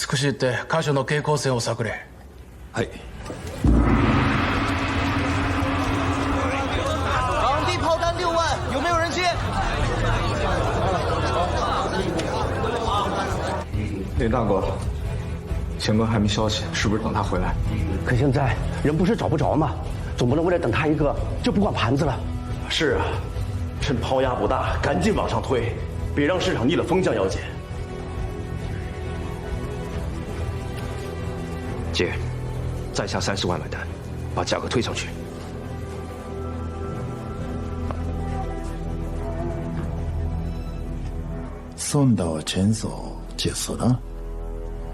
少し行って箇所の平行線を探れ。はい。港地炮弹6万，有没有人接？林大哥，前哥还没消息，是不是等他回来？可现在人不是找不着吗？总不能为了等他一个就不管盘子了。是啊，趁抛压不大，赶紧往上推，别让市场逆了风向腰间。姐，再下30万买单，把价格推上去。送到诊所结束了。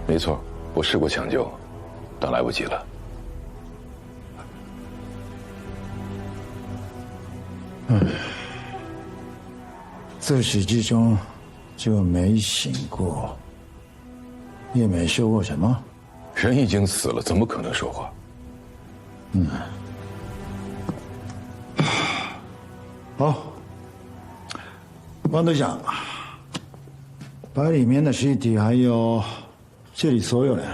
没错，我试过抢救，但来不及了。自始至终就没醒过，也没说过什么。人已经死了，怎么可能说话？好，王队长，把里面的尸体还有这里所有人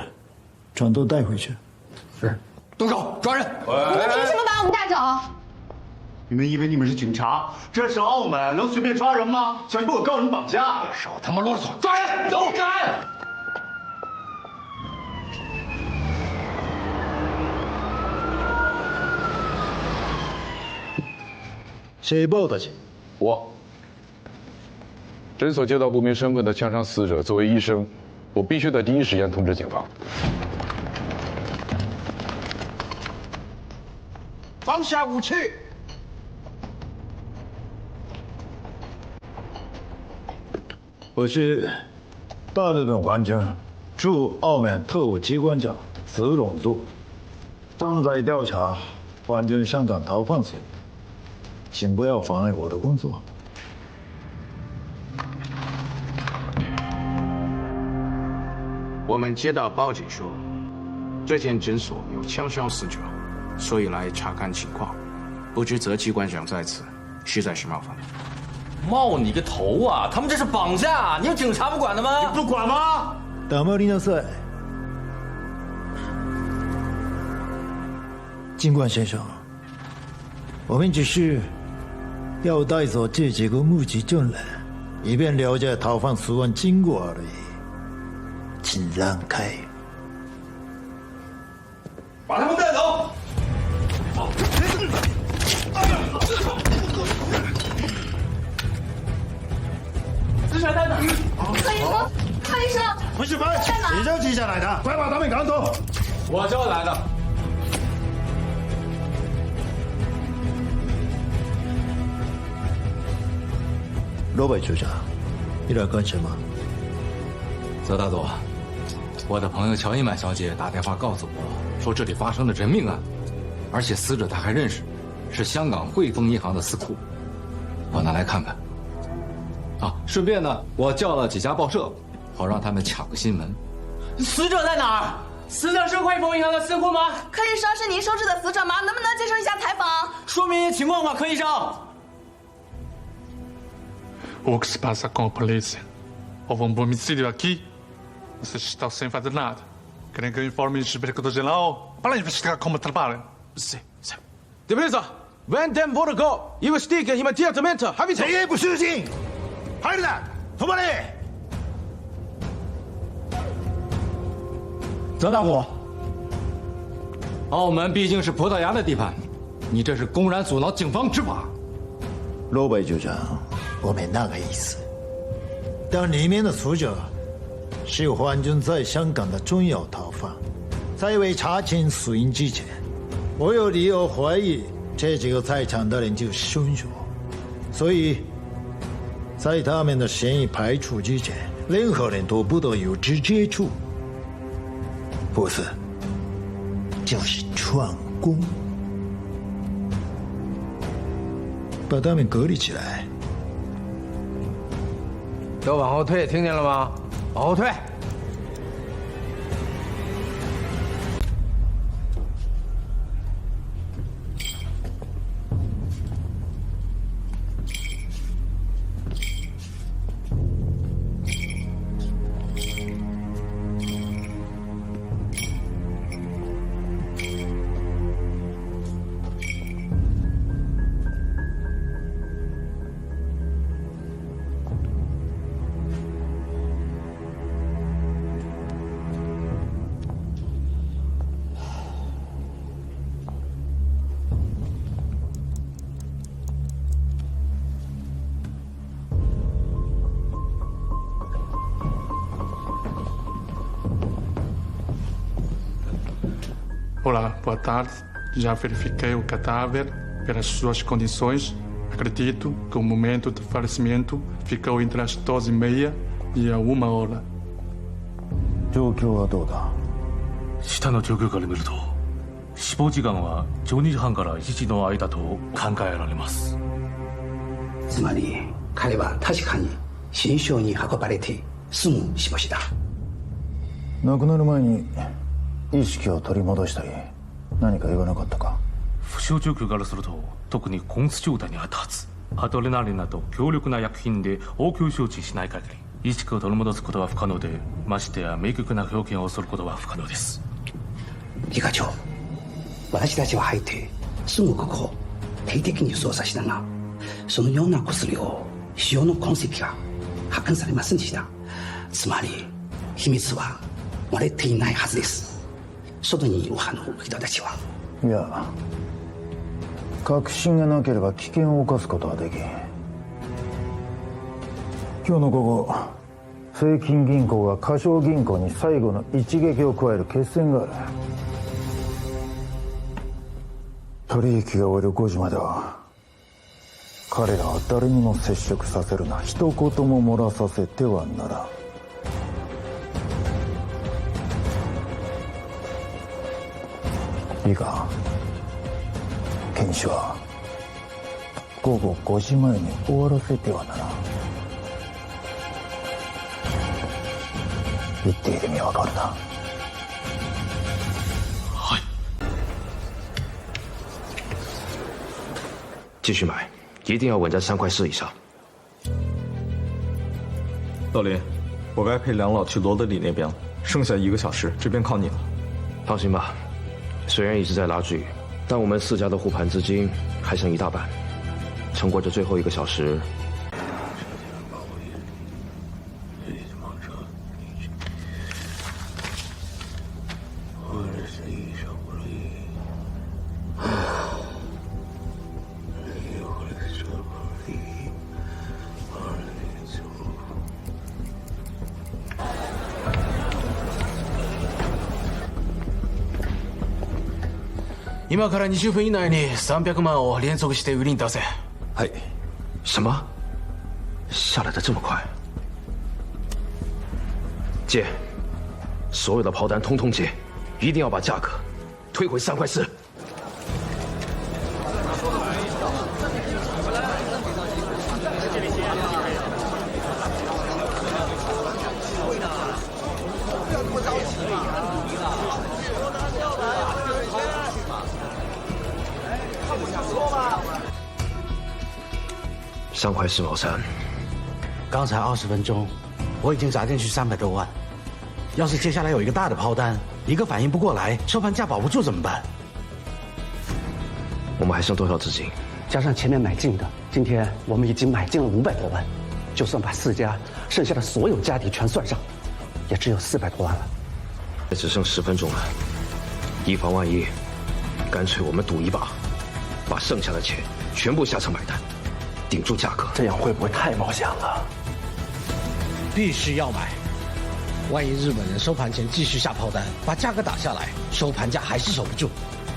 全都带回去。是。动手抓人！你们凭什么把我们带走？你们以为你们是警察？这是澳门，能随便抓人吗？小心我告你绑架！少他妈啰嗦！抓人！走开！谁报的警？我。诊所接到不明身份的枪伤死者，作为医生，我必须在第一时间通知警方。放下武器！我是大日本皇军驻澳门特务机关长石龙柱，正在调查皇军香港逃犯事，请不要妨碍我的工作。我们接到报警说，这间诊所有枪伤死者，所以来查看情况。不知责机关长在此，实在是冒犯了。冒你个头啊！他们这是绑架，你有警察不管的吗？你不管吗？黙りなさい。警官先生，我们只是要带走这几个目击证人，以便了解逃犯死亡经过而已。请让开。把他们带走。死者在哪？柯医生，柯医生，不是班，你叫记下来的，快把他们赶走。我叫来的。罗北局长，你来干什么？泽大佐，我的朋友乔伊曼小姐打电话告诉我，说这里发生了人命案，而且死者她还认识，是香港汇丰银行的司库。我拿来看看。啊，顺便呢，我叫了几家报社，好让他们抢个新闻。死者在哪儿？死者是汇丰银行的司库吗？柯医生，是您收治的死者吗？能不能接受一下采访？说明情况吧，柯医生。O que se passa com a polícia? Houve um homicídio aqui? Vocês estão sem fazer nada. Querem que eu informe o inspetor-geral para investigar como trabalham? Sim, sim. Depressa! Vendem vodka! Investiguem imediatamente! Rapidão! 谁也不失敬。孩子，出马来！泽大虎，澳门毕竟是葡萄牙的地盘，你这是公然阻挠警方执法。罗北局长，我没那个意思。但里面的死者是皇军在香港的重要逃犯，在未查清死因之前，我有理由怀疑这几个在场的人就是凶手，所以在他们的嫌疑排除之前，任何人都不得有直接触，不是就是串供，把他们隔离起来。都往后退，听见了吗？往后退。Olá, boa tarde. Já verifiquei o cadáver pelas suas condições. Acredito que o momento de falecimento ficou entre as 12h30e a 1h。状況はどうだ？下の状況から見ると、死亡時間は12時半から1時の間と考えられます。つまり彼は確かに新床に運ばれてすぐ死亡した。亡くなる前に意識を取り戻したり何か言わなかったか？負傷状況からすると特に昏睡状態にあったはず。アドレナリンなど強力な薬品で応急処置しない限り意識を取り戻すことは不可能で、ましてや明確な表現をすることは不可能です。理課長、私たちは入ってすぐここ定期的に捜査したが、そのような薬を使用の痕跡が発見されませんでした。つまり秘密は漏れていないはずです。外にいる派の人たちは。いや、確信がなければ危険を冒すことはできん。今日の午後、聖金銀行が花椒銀行に最後の一撃を加える決戦がある。取引が終わる5時までは彼らは誰にも接触させるな、一言も漏らさせてはならん。いいか、検視は午後5時前に終わらせてはならん。言っている意味わかるな？はい。继续买，一定要稳在3块4以上。老林，我该陪梁老去罗德里那边了，剩下1个小时，这边靠你了。放心吧，虽然一直在拉锯，但我们4家的护盘资金还剩1大半，撑过这最后1个小时。今から20分以内に300万を連続して売りに出せ。はい。什么？下来的这么快？接，所有的炮弹通通接，一定要把价格推回3块4。3块4毛3。刚才20分钟，我已经砸进去300多万。要是接下来有一个大的抛单，一个反应不过来，收盘价保不住怎么办？我们还剩多少资金？加上前面买进的，今天我们已经买进了500多万。就算把4家剩下的所有家底全算上，也只有400多万了。只剩10分钟了，以防万一，干脆我们赌一把，把剩下的钱全部下场买单。顶住价格，这样会不会太冒险了？必须要买，万一日本人收盘前继续下炮单，把价格打下来，收盘价还是守不住。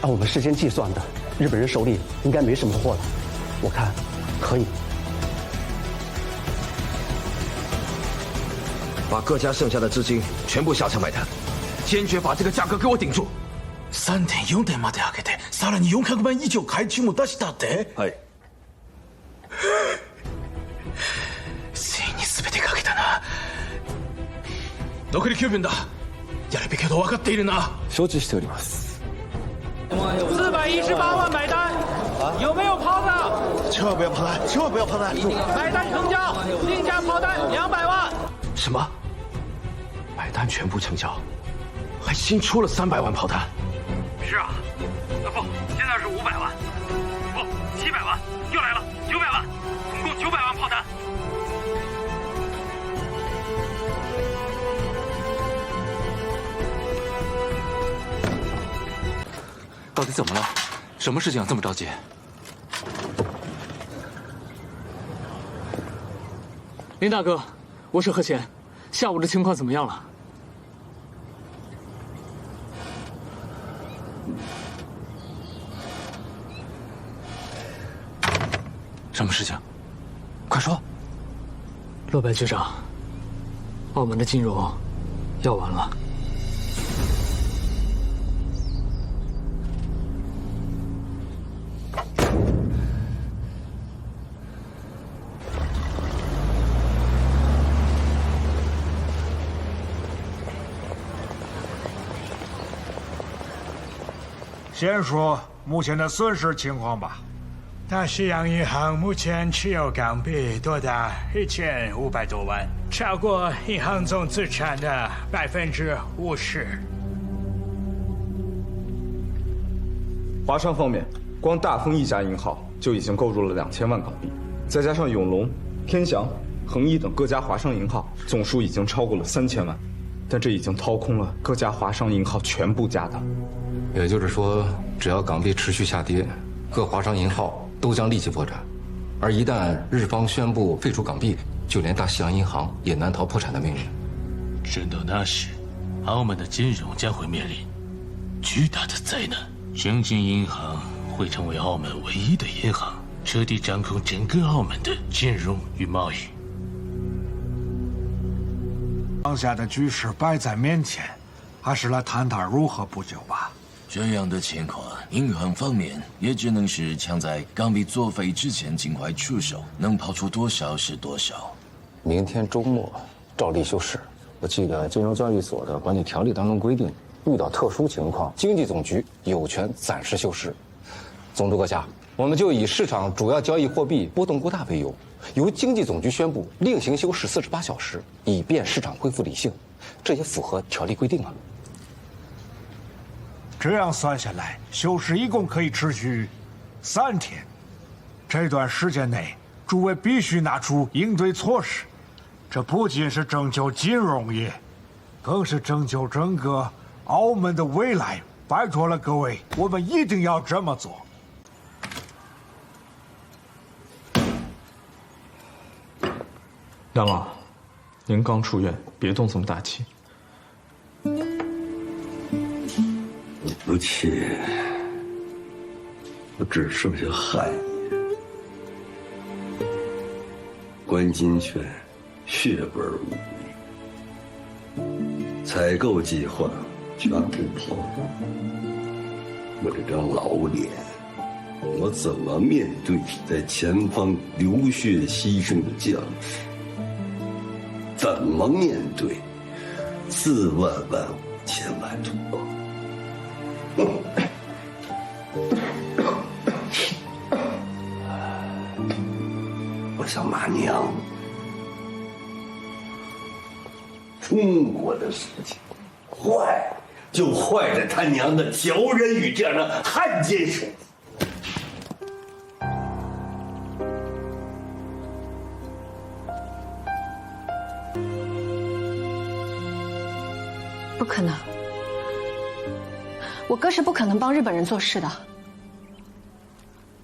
按我们事先计算的，日本人手里应该没什么货了，我看可以。把各家剩下的资金全部下场买单，坚决把这个价格给我顶住。3.4 点まで上げて、さらに400万以上買い注も出したって？はい。ついに全てかけたな。残り9分だ。やるべきこと分かっているな。承知しております。418万买单，有没有抛的？千万不要抛单，千万不要抛单！买单成交，定价抛单200万。什么？买单全部成交，还新出了300万炮单？是啊，不，现在是500万，不，700万，又来了900万，总共900万炮单。到底怎么了？什么事情要这么着急？林大哥，我是何贤，下午的情况怎么样了？什么事情？快说！洛白局长，澳门的金融要完了。先说目前的损失情况吧。大西洋银行目前持有港币多达1500多万，超过银行总资产的50%。华商方面，光大丰一家银行就已经购入了2000万港币，再加上永隆、天祥、恒一等各家华商银行，总数已经超过了3000万。但这已经掏空了各家华商银行全部家当。也就是说，只要港币持续下跌，各华商银行都将立即破产。而一旦日方宣布废除港币，就连大西洋银行也难逃破产的命运。真到那时，澳门的金融将会面临巨大的灾难。中金银行会成为澳门唯一的银行，彻底掌控整个澳门的金融与贸易。当下的局势摆在面前，还是来谈谈如何补救吧。这样的情况，银行方面也只能是抢在港币作废之前尽快出手，能抛出多少是多少。明天周末照例休市。我记得金融交易所的管理条例当中规定，遇到特殊情况，经济总局有权暂时休市。总督阁下，我们就以市场主要交易货币波动过大为由，由经济总局宣布另行休市48小时，以便市场恢复理性。这也符合条例规定啊。这样算下来，休市一共可以持续3天。这段时间内，诸位必须拿出应对措施。这不仅是拯救金融业，更是拯救整个澳门的未来。拜托了各位，我们一定要这么做。梁老，您刚出院，别动这么大气。我不气，我只剩下汗液。关金泉血本无归，采购计划全部跑路。我这张老脸，我怎么面对在前方流血牺牲的将士？怎么面对4万万5千万同胞？我想骂娘。中国的事情坏，就坏在他娘的小人与这样的汉奸手。不可能，我哥是不可能帮日本人做事的。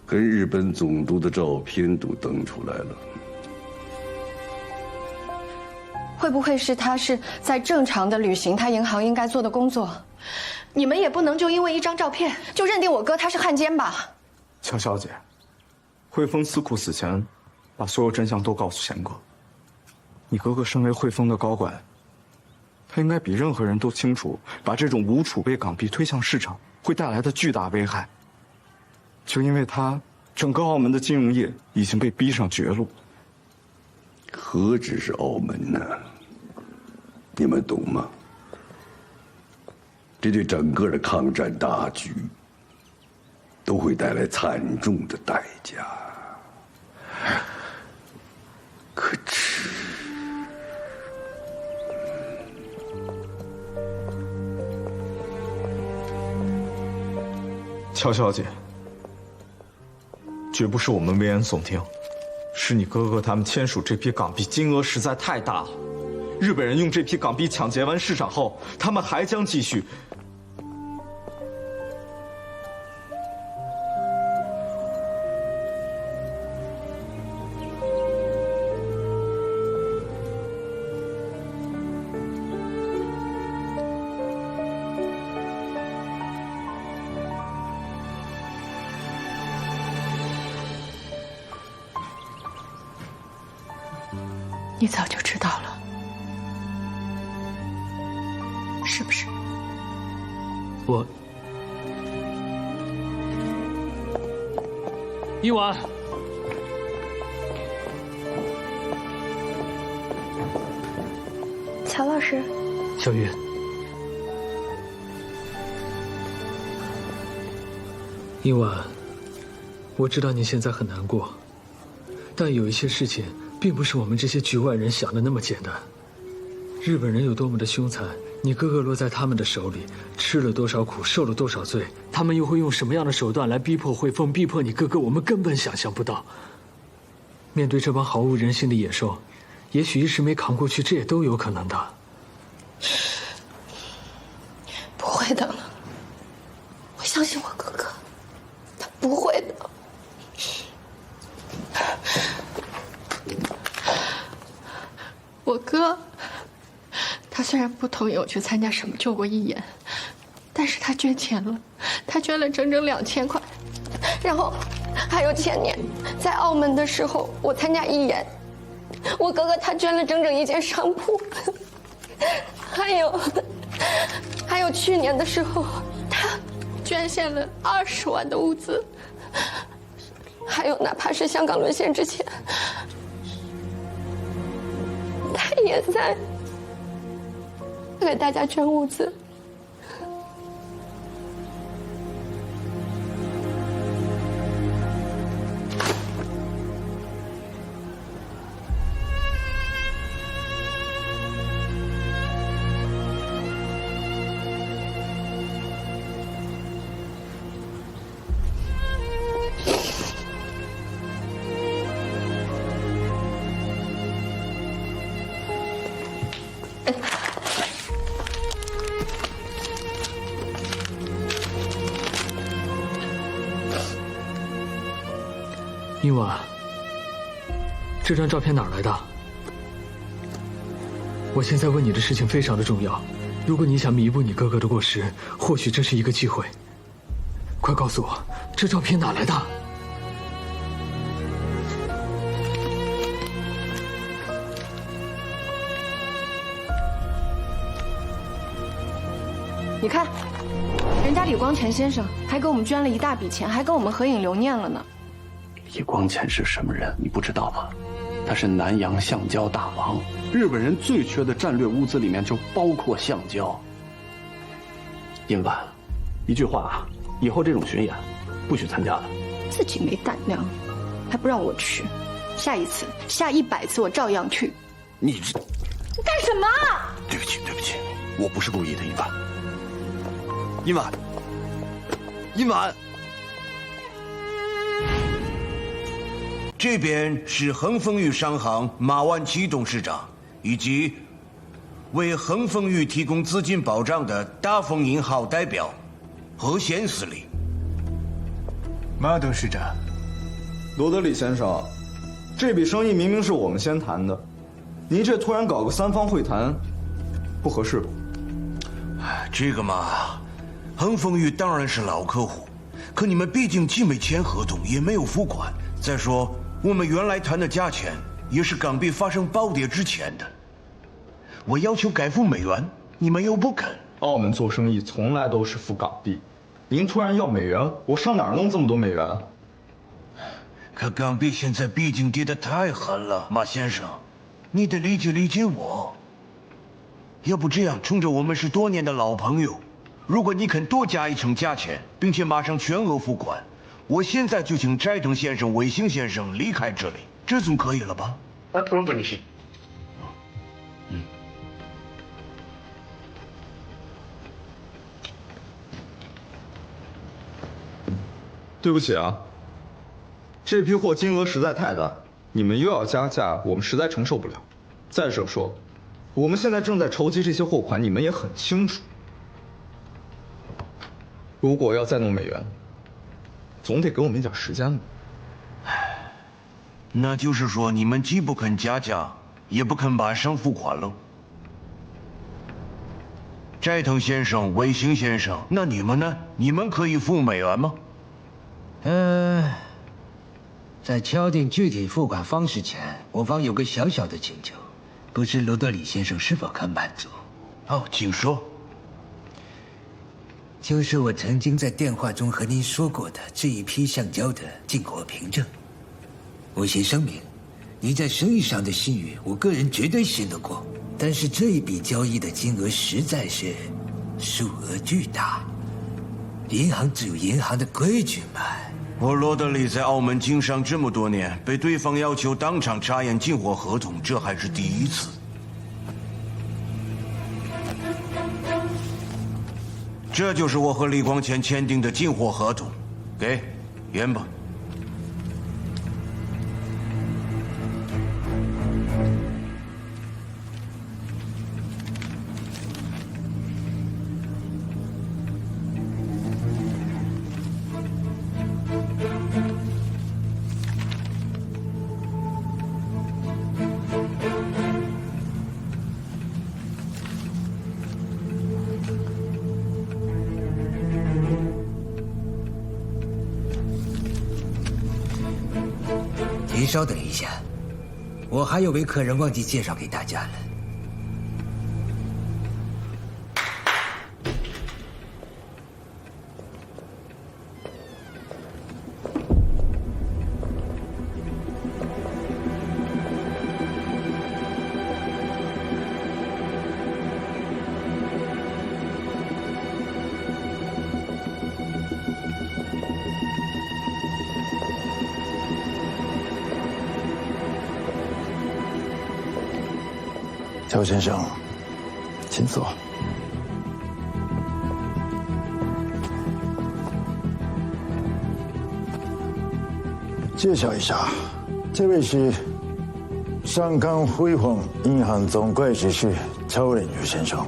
跟日本总督的照片都登出来了，会不会是他是在正常的履行他银行应该做的工作？你们也不能就因为一张照片就认定我哥他是汉奸吧？乔小姐，汇丰司库死前，把所有真相都告诉贤哥。你哥哥身为汇丰的高管，他应该比任何人都清楚，把这种无储备港币推向市场会带来的巨大危害。就因为他，整个澳门的金融业已经被逼上绝路。何止是澳门呢？你们懂吗？这对整个的抗战大局都会带来惨重的代价。可耻！乔小姐，绝不是我们危言耸听，是你哥哥他们签署这批港币金额实在太大了。日本人用这批港币抢劫完市场后，他们还将继续。你早就知道了，是不是？一婉，乔老师，小玉，一婉，我知道你现在很难过，但有一些事情并不是我们这些局外人想的那么简单。日本人有多么的凶残，你哥哥落在他们的手里，吃了多少苦，受了多少罪，他们又会用什么样的手段来逼迫汇丰，逼迫你哥哥，我们根本想象不到。面对这帮毫无人性的野兽，也许一时没扛过去，这也都有可能的。不会的，我相信我哥哥，他不会的。我哥，他虽然不同意我去参加什么救国义演，但是他捐钱了，他捐了整整2000块，然后还有前年在澳门的时候，我参加义演，我哥哥他捐了整整1间商铺，还有去年的时候，他捐献了20万的物资，还有哪怕是香港沦陷之前，他也在给大家捐物资。一婉，这张照片哪儿来的？我现在问你的事情非常的重要，如果你想弥补你哥哥的过失，或许这是一个机会。快告诉我，这照片哪来的？你看，人家李光全先生还给我们捐了一大笔钱，还跟我们合影留念了呢。李光前是什么人？你不知道吗？他是南洋橡胶大王。日本人最缺的战略物资里面就包括橡胶。殷婉，一句话啊，以后这种巡演不许参加了。自己没胆量，还不让我去。下一次，下100次我照样去。你这干什么？对不起，对不起，我不是故意的，殷婉。殷婉，殷婉。这边是恒丰裕商行马万奇董事长，以及为恒丰裕提供资金保障的大丰银号代表何贤司令。马董事长，罗德里先生，这笔生意明明是我们先谈的，您这突然搞个3方会谈，不合适吧？这个嘛，恒丰裕当然是老客户，可你们毕竟既没签合同，也没有付款。再说，我们原来谈的价钱也是港币发生暴跌之前的。我要求改付美元，你们又不肯。澳门做生意从来都是付港币，您突然要美元，我上哪儿弄这么多美元？可港币现在毕竟跌得太狠了，马先生，你得理解理解我。要不这样，冲着我们是多年的老朋友，如果你肯多加一成价钱，并且马上全额付款，我现在就请斋藤先生、尾行先生离开这里，这总可以了吧？不你行。对不起啊，这批货金额实在太大，你们又要加价，我们实在承受不了。再者说，我们现在正在筹集这些货款，你们也很清楚。如果要再弄美元，总得给我们一点时间吧。那就是说，你们既不肯加价，也不肯马上付款了。斋藤先生、尾行先生，那你们呢？你们可以付美元吗？在敲定具体付款方式前，我方有个小小的请求。不知罗德里先生是否肯满足？哦，请说。就是我曾经在电话中和您说过的这一批橡胶的进口凭证。我先声明，您在生意上的信誉，我个人绝对信得过。但是这一笔交易的金额实在是数额巨大，银行只有银行的规矩嘛。我罗德里在澳门经商这么多年，被对方要求当场查验进货合同，这还是第一次。这就是我和李光前签订的进货合同，给，验吧。您稍等一下，我还有位客人忘记介绍给大家了。邱先生，请坐。介绍一下，这位是香港汇丰银行总会计师邱仁宇先生。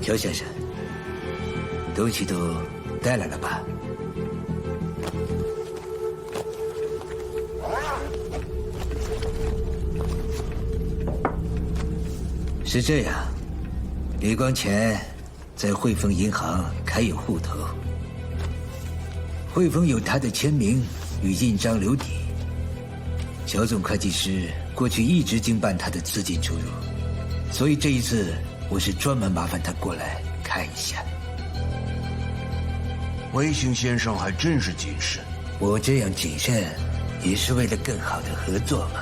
邱先生，东西都带来了吧？是这样，李光前在汇丰银行开有户头，汇丰有他的签名与印章留底。肖总会计师过去一直经办他的资金出入，所以这一次我是专门麻烦他过来看一下。维兴先生还真是谨慎，我这样谨慎也是为了更好的合作嘛。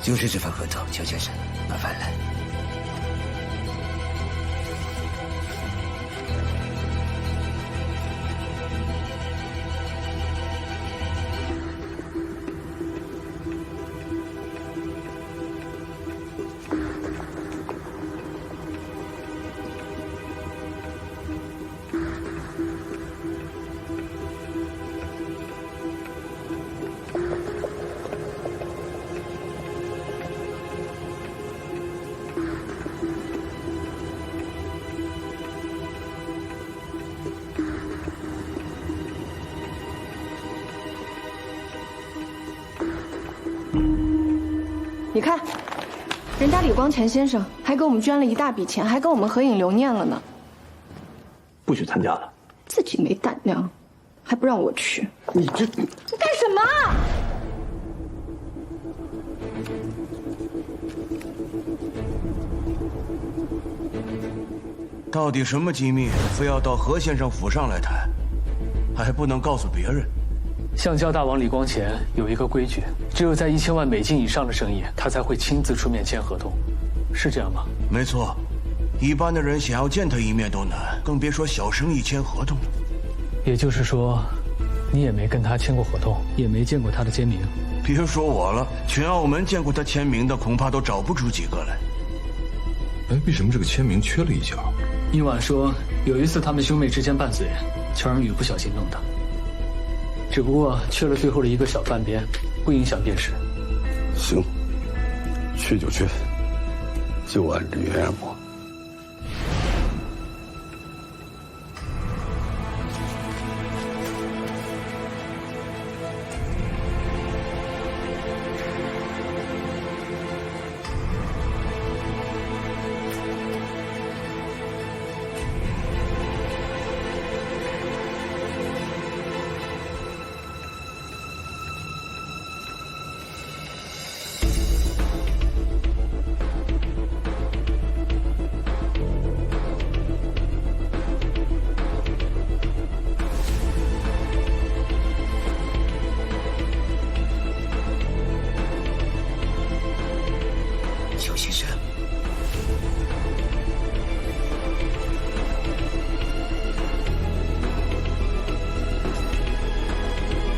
就是这份合同，邱先生，麻烦了。你看，人家李光前先生还给我们捐了一大笔钱，还跟我们合影留念了呢。不许参加了。自己没胆量，还不让我去。你这你干什么？到底什么机密，非要到何先生府上来谈，还不能告诉别人？橡胶大王李光前有一个规矩，只有在1000万美金以上的生意，他才会亲自出面签合同，是这样吗？没错，一般的人想要见他一面都难，更别说小生意签合同了。也就是说，你也没跟他签过合同，也没见过他的签名。别说我了，全澳门见过他签名的，恐怕都找不出几个来。哎，为什么这个签名缺了一角？殷婉说，有一次他们兄妹之间拌嘴，乔仁宇不小心弄的。只不过缺了最后的一个小半边，不影响辨识。行，缺就缺，就按着原样磨。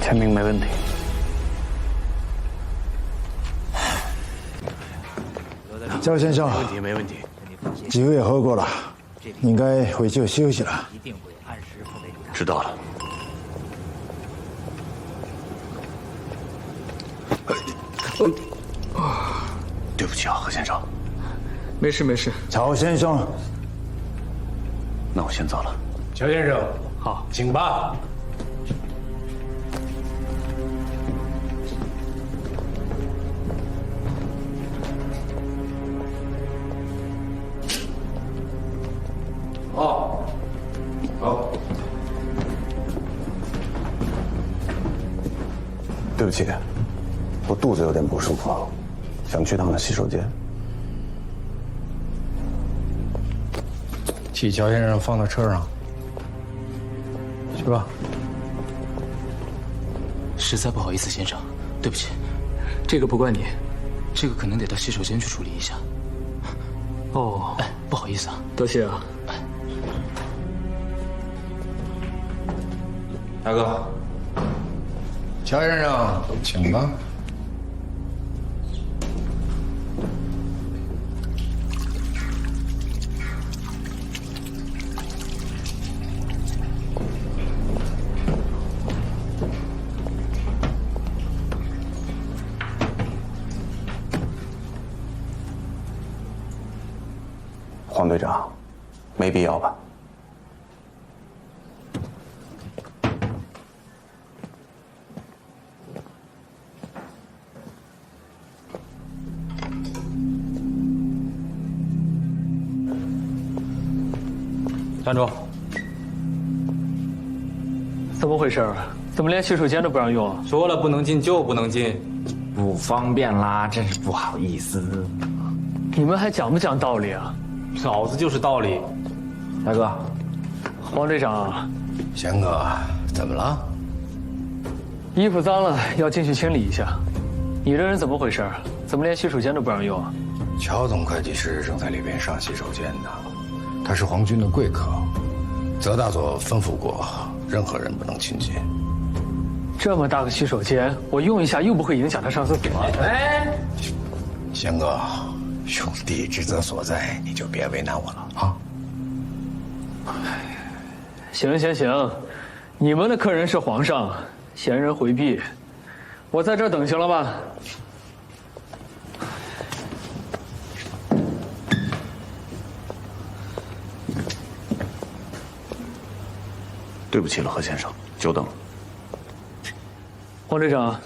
签名没问题。焦先生，没问题，没问题。酒也喝过了，应该回去休息了。知道了。对不起啊，何先生。没事没事。曹先生，那我先走了。乔先生，好，请吧。哦，好。对不起，我肚子有点不舒服，想去趟洗手间。替乔先生放到车上，去吧。实在不好意思，先生，对不起，这个不怪你，这个可能得到洗手间去处理一下。哦，哎，不好意思啊，多谢啊。大哥，乔先生，请吧。黄队长，没必要吧？站住！怎么回事？怎么连洗手间都不让用？说了不能进就不能进，不方便啦，真是不好意思。你们还讲不讲道理啊？老子就是道理。大哥，黄队长，贤哥，怎么了？衣服脏了，要进去清理一下。你这人怎么回事？怎么连洗手间都不让用啊？乔总会计师正在里边上洗手间呢，他是皇军的贵客，泽大佐吩咐过，任何人不能亲近。这么大个洗手间，我用一下又不会影响他上厕所。哎，贤哥，兄弟职责所在，你就别为难我了啊。行行行，你们的客人是皇上，闲人回避。我在这儿等行了吧？对不起了，何先生，久等了。黄队长，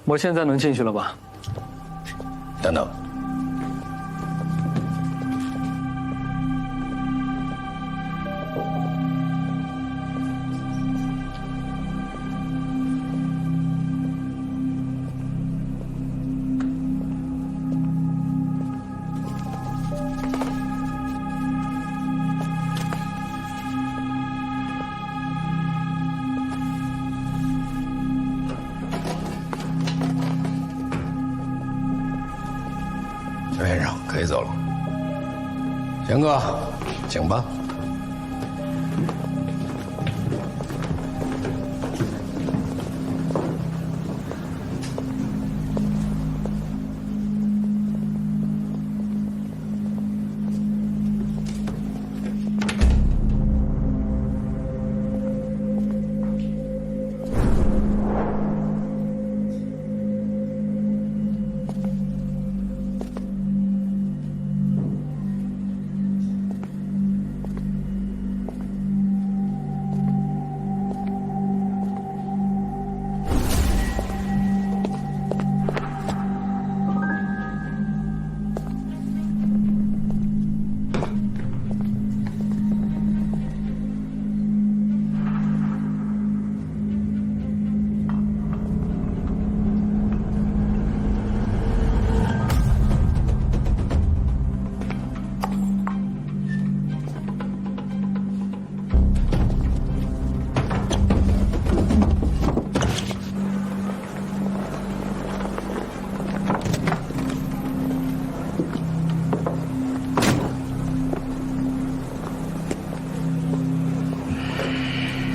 我现在能进去了吧？等等。乔先生可以走了。贤哥，请吧。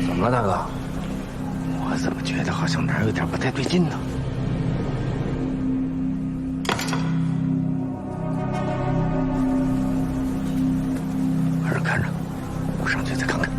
怎么了，大哥？我怎么觉觉得好像哪儿有点不太对劲呢。还是看着，我上去再看看。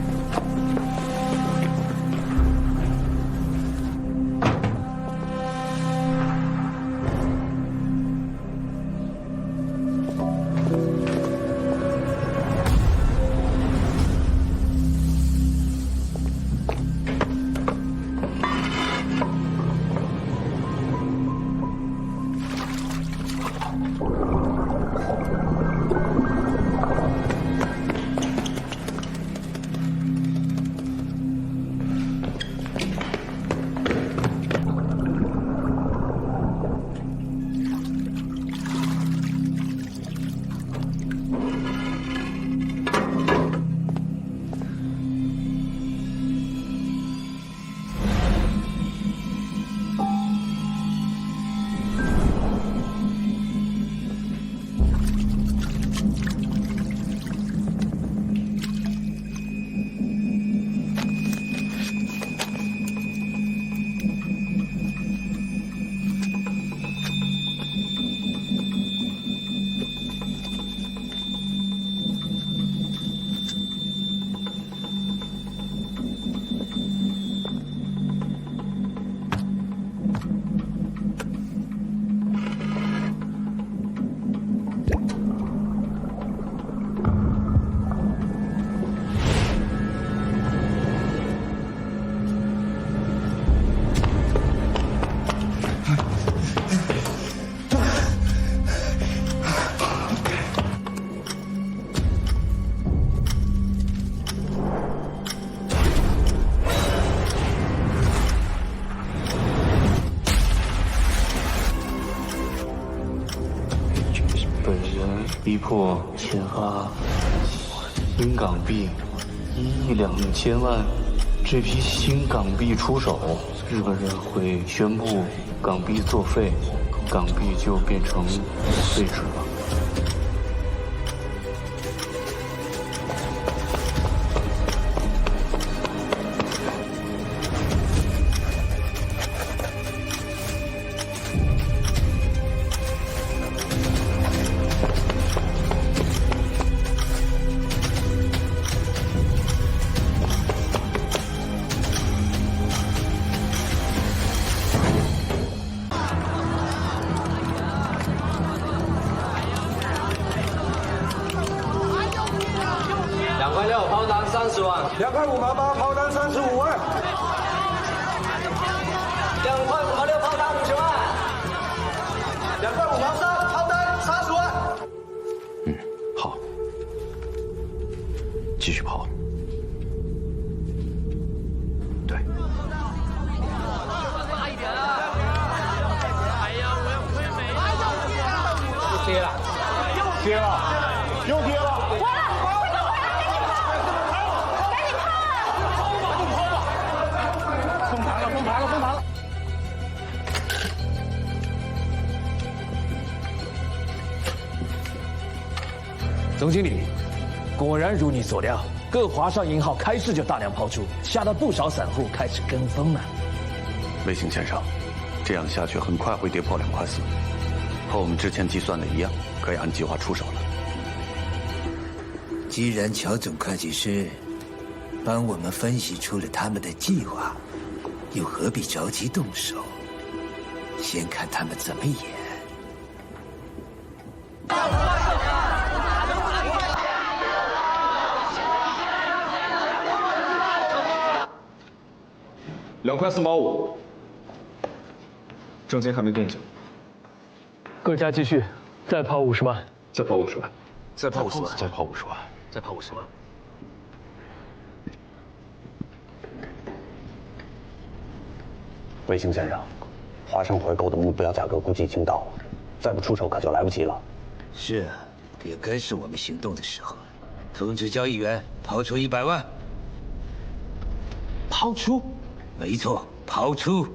逼迫签发新港币1亿2千万，这批新港币出手，日本人会宣布港币作废，港币就变成废纸了。2块6，抛单30万。2块5毛8，抛单35万。2块5毛6，抛单50万。2块5毛3，抛单30万。好，继续抛。对。跌了，跌了，又跌了。封盘了！总经理，果然如你所料，各华商银号开市就大量抛出，吓得不少散户开始跟风了。魏行先生，这样下去很快会跌破2块4，和我们之前计算的一样，可以按计划出手了。既然乔总会计师帮我们分析出了他们的计划，又何必着急动手？先看他们怎么演。2块4毛5，证金还没动静。各家继续，再抛50万，再抛50万，再抛50万，再抛50万，再抛50万。魏行先生，华盛回购的目标价格估计已经到了，再不出手可就来不及了。是啊，也该是我们行动的时候。通知交易员抛出100万。抛出？没错，抛出。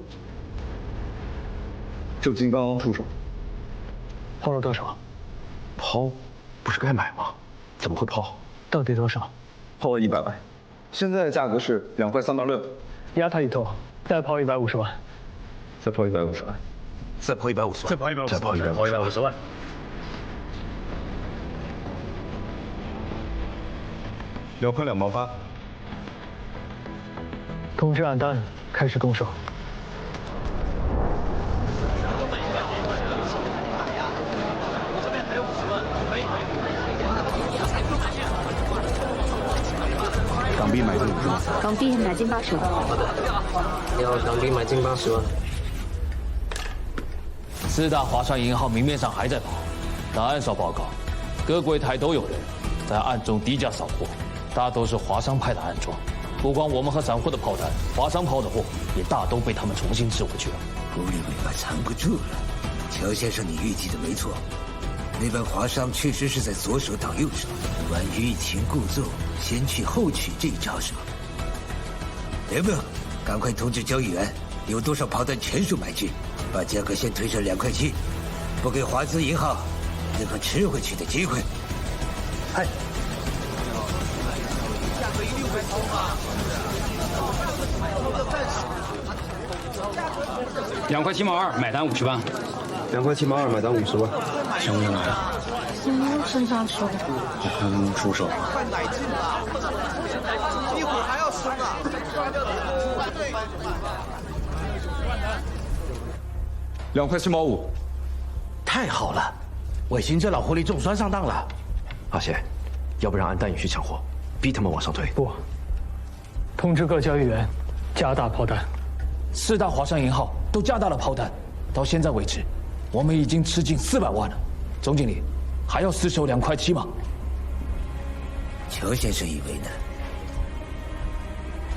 证金刚刚出手。抛了多少？抛，不是该买吗？怎么会抛？到底多少？抛了100万，现在的价格是2块3毛6。压他一头。再抛150万，再抛150万，再抛150万，再抛150万，再抛150万。2块2毛8。通知按单，开始动手。港币买进50万。港币买进80万。要港币买进80万。四大华商银行明面上还在跑，但按照报告，各柜台都有人在暗中低价扫货，大都是华商派的暗桩。不光我们和散户的炮弹，华商抛的货也大都被他们重新吃回去了。狐狸尾巴藏不住了，乔先生，你预计的没错，那帮华商确实是在左手倒右手，玩欲擒故纵、先去后取这一招数。刘梦，赶快通知交易员，有多少炮弹全数买进，把价格先推上2块7，不给华资银行任何吃回去的机会。嗨。 2块7毛2，买单50万。2块7毛2，买单50万。行不行啊？行，身上说。出手。一会儿还要升啊！2块7毛5。太好了，伟星这老狐狸中酸上当了。阿贤，要不让安丹也去抢货，逼他们往上推。不。 通知各交易员，加大炮弹。四大华商银行都加大了炮弹，到现在为止，我们已经吃进400万了。总经理，还要死守2块7吗？乔先生以为呢？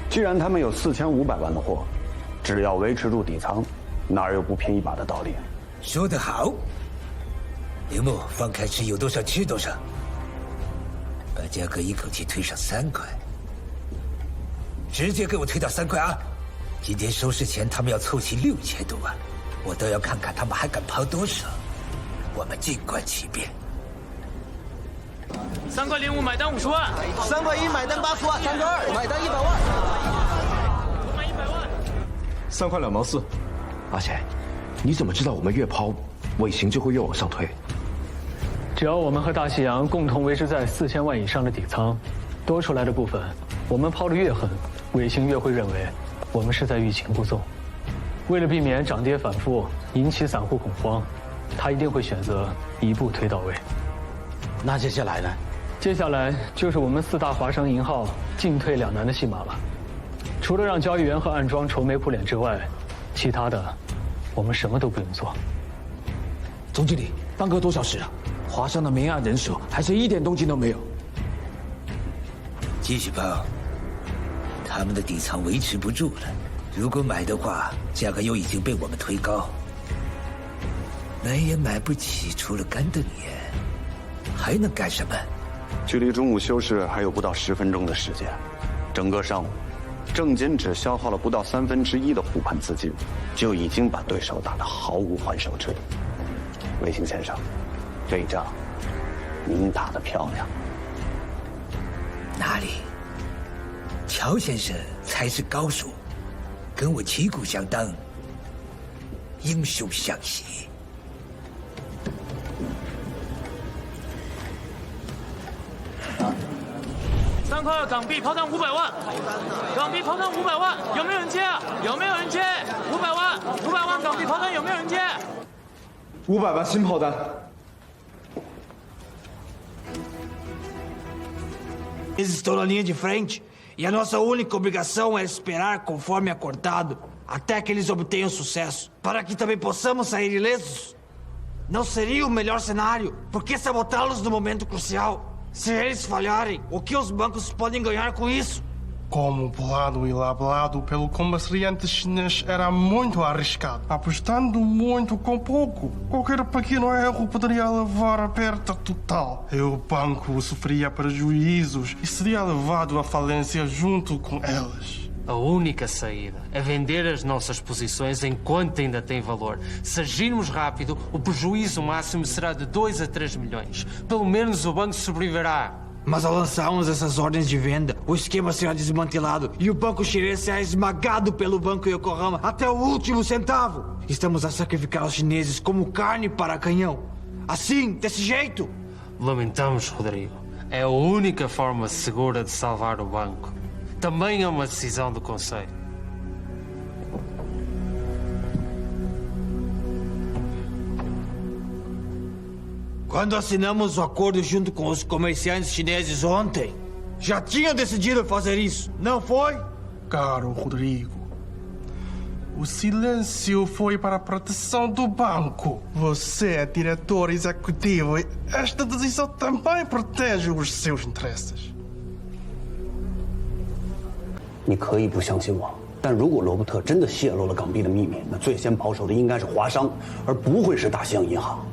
既然他们有4500万的货，只要维持住底仓，哪有不拼一把的道理？说得好。刘木，放开吃有多少吃多少，把价格一口气推上3块。 直接给我推到3块啊！今天收市前他们要凑齐6000多万，我倒要看看他们还敢抛多少。我们静观其变。3块05买单50万，3块1买单80万，3块2买单100万，我买100万。3块2毛4。阿贤，你怎么知道我们越抛，尾行就会越往上推？只要我们和大西洋共同维持在4000万以上的底仓，多出来的部分，我们抛得越狠。 尾行越会认为我们是在欲擒故纵，为了避免涨跌反复引起散户恐慌，他一定会选择一步推到位。那接下来呢？接下来就是我们4大华商银号进退两难的戏码了。除了让交易员和暗桩愁眉苦脸之外，其他的我们什么都不用做。总经理，耽搁多小时了？华商的明暗人手还是一点动静都没有。继续抛。 他们的底仓维持不住了，如果买的话，价格又已经被我们推高，买也买不起，除了干瞪眼，还能干什么？距离中午休市还有不到10分钟的时间，整个上午，郑金只消耗了不到1/3的护盘资金，就已经把对手打得毫无还手之力。卫星先生，这一仗，您打得漂亮。哪里？ 乔先生才是高手，跟我旗鼓相当，英雄相惜。3块2港币抛单500万，港币抛单500万，有没有人接啊？有没有人接？500万，500万港币抛单有没有人接？500万新炮弹。 Eles estão na linha de frente. E a nossa única obrigação é esperar conforme acordado, até que eles obtenham sucesso, para que também possamos sair ilesos. Não seria o melhor cenário? Por que sabotá-los no momento crucial? Se eles falharem, o que os bancos podem ganhar com isso? Como bolado e labelado pelo comerciante chinês era muito arriscado, apostando muito com pouco. Qualquer pequeno erro poderia levar à perda total. E o banco sofreria prejuízos e seria levado à falência junto com eles. A única saída é vender as nossas posições enquanto ainda tem valor. Se agirmos rápido, o prejuízo máximo será de 2 a 3 milhões. Pelo menos o banco sobreviverá. Mas ao lançarmos essas ordens de venda, o esquema será desmantelado e o banco chinês será esmagado pelo Banco Yokohama até o último centavo. Estamos a sacrificar os chineses como carne para canhão. Assim, desse jeito. Lamentamos, Rodrigo. É a única forma segura de salvar o banco. Também é uma decisão do Conselho. Quando assinamos o acordo junto com os comerciantes chineses ontem, já tinha decidido fazer isso, não foi? Caro Rodrigo, o silêncio foi para a proteção do banco. Você é diretor executivo e esta decisão também protege os seus interesses. 你可以不相信我，但如果罗伯特真的泄露了港币的秘密，那最先保守的应该是华商，而不会是大西洋银行。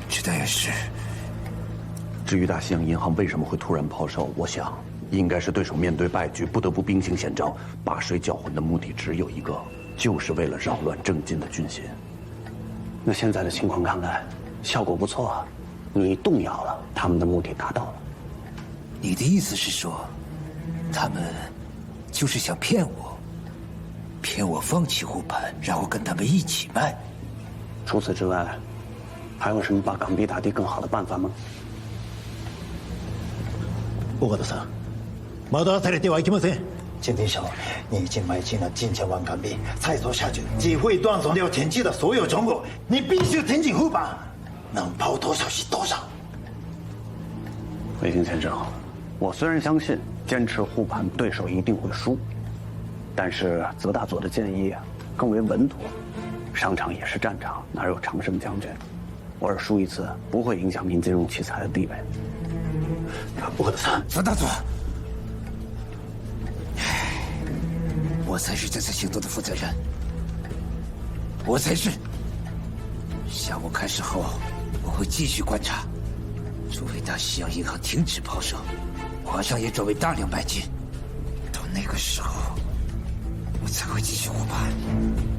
这倒也是。至于大西洋银行为什么会突然抛售，我想应该是对手面对败局，不得不兵行险招，把水搅浑的目的只有一个，就是为了扰乱正进的军心。那现在的情况看来，效果不错啊，你动摇了，他们的目的达到了。你的意思是说，他们就是想骗我，骗我放弃护盘，然后跟他们一起卖？除此之外，还有什么把港币打低更好的办法吗？岡田さん、惑わされてはいけません。金平少，你已经买进了近千万港币，再做下去只会断送掉前期的所有成果。你必须挺起护板，能抛多少是多少。魏京先生，我虽然相信坚持护盘对手一定会输，但是泽大佐的建议更为稳妥。商场也是战场，哪有常胜将军？偶尔输一次不会影响民金融奇才的地位。我的伞，泽大佐，我才是这次行动的负责人，我才是。项目开始后，我会继续观察，除非大西洋银行停止抛售，华商也转为大量买进，到那个时候，我才会继续护盘。